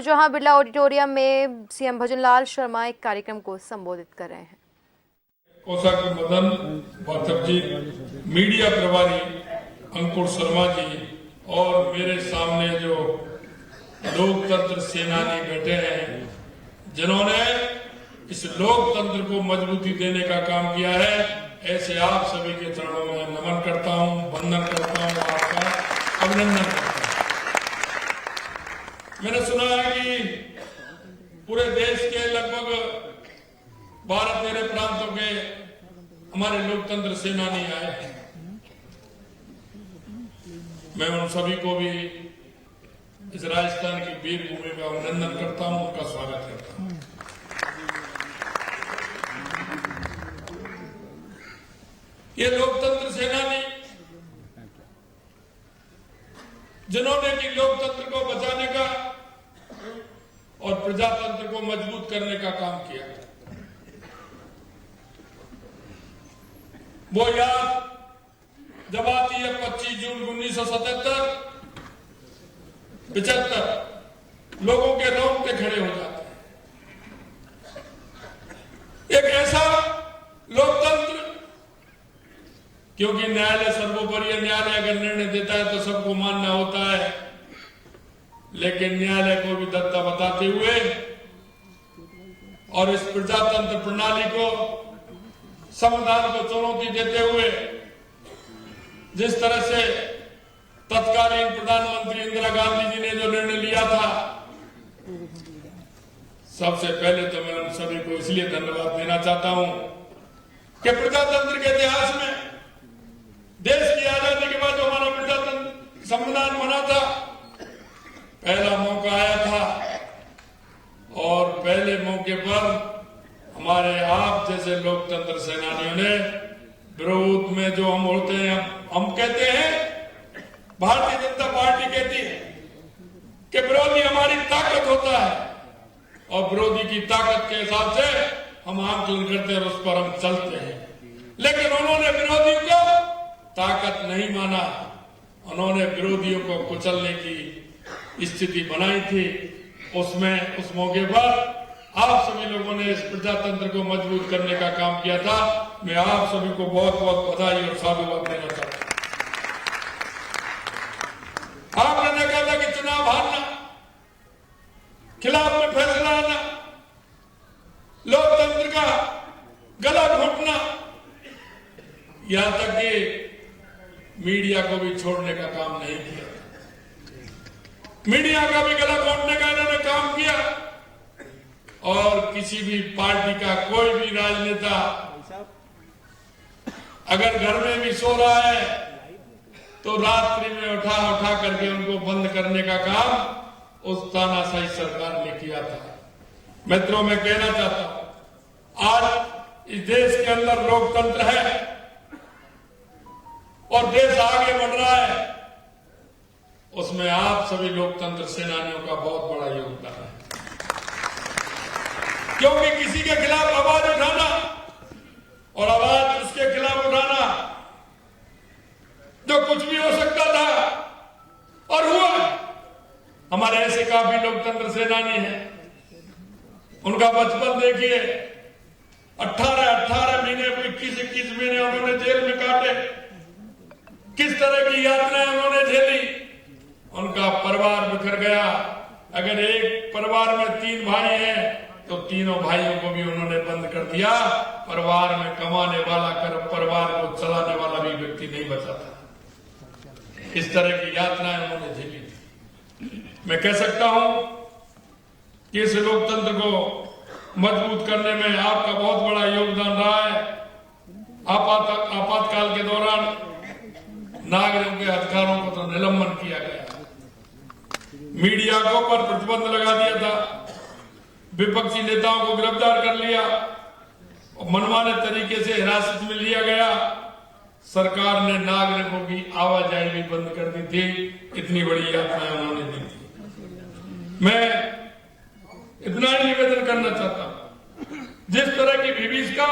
जहां बिरला ऑडिटोरियम में सीएम भजनलाल शर्मा एक कार्यक्रम को संबोधित कर रहे हैं। कोषाध्यक्ष मदन वार्तक जी, मीडिया प्रभारी अंकुर शर्मा जी और मेरे सामने जो लोकतंत्र सेनानी बैठे हैं, जिन्होंने इस लोकतंत्र को मजबूती देने का काम किया है, ऐसे आप सभी के चरणों में नमन करता हूं, वंदन करता हूं, आपका अभिनंदन करता हूं। मैंने सुना है कि पूरे देश के लगभग 12-13 प्रांतों के हमारे लोकतंत्र सेनानी आए हैं। मैं उन सभी को भी इस राजस्थान की वीर भूमि में अभिनंदन करता हूं, उनका स्वागत करता हूं। ये लोकतंत्र सेनानी जिन्होंने कि लोकतंत्र को बचाने का और प्रजातंत्र को मजबूत करने का काम किया, वो याद जब आती है 25 जून 1977, 75 लोगों के रोंगटे खड़े हो जाते हैं। एक ऐसा लोकतंत्र, क्योंकि न्यायालय सर्वोपरि है, न्यायालय अगर निर्णय देता है तो सबको मानना होता है, लेकिन न्यायालय को भी दत्ता बताते हुए और इस प्रजातंत्र प्रणाली को, संविधान को चुनौती देते हुए जिस तरह से तत्कालीन प्रधानमंत्री इंदिरा गांधी जी ने जो निर्णय लिया था, सबसे पहले तो मैं उन सभी को इसलिए धन्यवाद देना चाहता हूं कि प्रजातंत्र के इतिहास में देश की आजादी के बाद जो हमारा प्रजातंत्र संविधान बना था, पहला मौका आया था और पहले मौके पर हमारे आप जैसे लोकतंत्र सेनानियों ने विरोध में जो हम होते हैं, हम कहते हैं, भारतीय जनता पार्टी कहती है कि विरोधी हमारी ताकत होता है और विरोधी की ताकत के हिसाब से हम आंकलन करते हैं और उस पर हम चलते हैं। लेकिन उन्होंने विरोधियों को ताकत नहीं माना, उन्होंने विरोधियों को कुचलने की स्थिति बनाई थी। उसमें उस मौके पर आप सभी लोगों ने इस प्रजातंत्र को मजबूत करने का काम किया था। मैं आप सभी को बहुत बहुत बधाई और साधुवाद देना चाहता हूं। आपने देखा था कि चुनाव हारना, खिलाफ में फैसला आना, लोकतंत्र का गला घोटना, यहां तक कि मीडिया को भी छोड़ने का काम नहीं किया। मीडिया का भी गला घोटने का इन्होंने काम किया और किसी भी पार्टी का कोई भी राजनेता अगर घर में भी सो रहा है तो रात्रि में उठा करके उनको बंद करने का काम उस तानाशाही सरकार ने किया था। मित्रों, मैं कहना चाहता हूं, आज इस देश के अंदर लोकतंत्र है और देश आगे बढ़ रहा है, उसमें आप सभी लोकतंत्र सेनानियों का बहुत बड़ा योगदान है। क्योंकि किसी के खिलाफ आवाज उठाना और आवाज उसके खिलाफ उठाना, जो कुछ भी हो सकता था और हुआ। हमारे ऐसे काफी लोकतंत्र सेनानी हैं, उनका बचपन देखिए, 18 महीने, 21 महीने उन्होंने जेल में काटे, किस तरह की यातनाएं उन्होंने झेली, उनका परिवार बिखर गया। अगर एक परिवार में 3 भाई हैं तो तीनों भाइयों को भी उन्होंने बंद कर दिया। परिवार में कमाने वाला कर परिवार को चलाने वाला भी व्यक्ति नहीं बचा था। इस तरह की यातनाएं उन्होंने झेली थी। मैं कह सकता हूं कि इस लोकतंत्र को मजबूत करने में आपका बहुत बड़ा योगदान रहा है। आपातकाल के दौरान नागरिकों के अधिकारों को तो निलंबन किया गया, मीडिया को पर प्रतिबंध लगा दिया था, विपक्षी नेताओं को गिरफ्तार कर लिया और मनमाने तरीके से हिरासत में लिया गया। सरकार ने नागरिकों की आवाजाही भी बंद कर दी थी। इतनी बड़ी यातनाएं उन्होंने दी थी। मैं इतना ही निवेदन करना चाहता हूं, जिस तरह की विभीषिका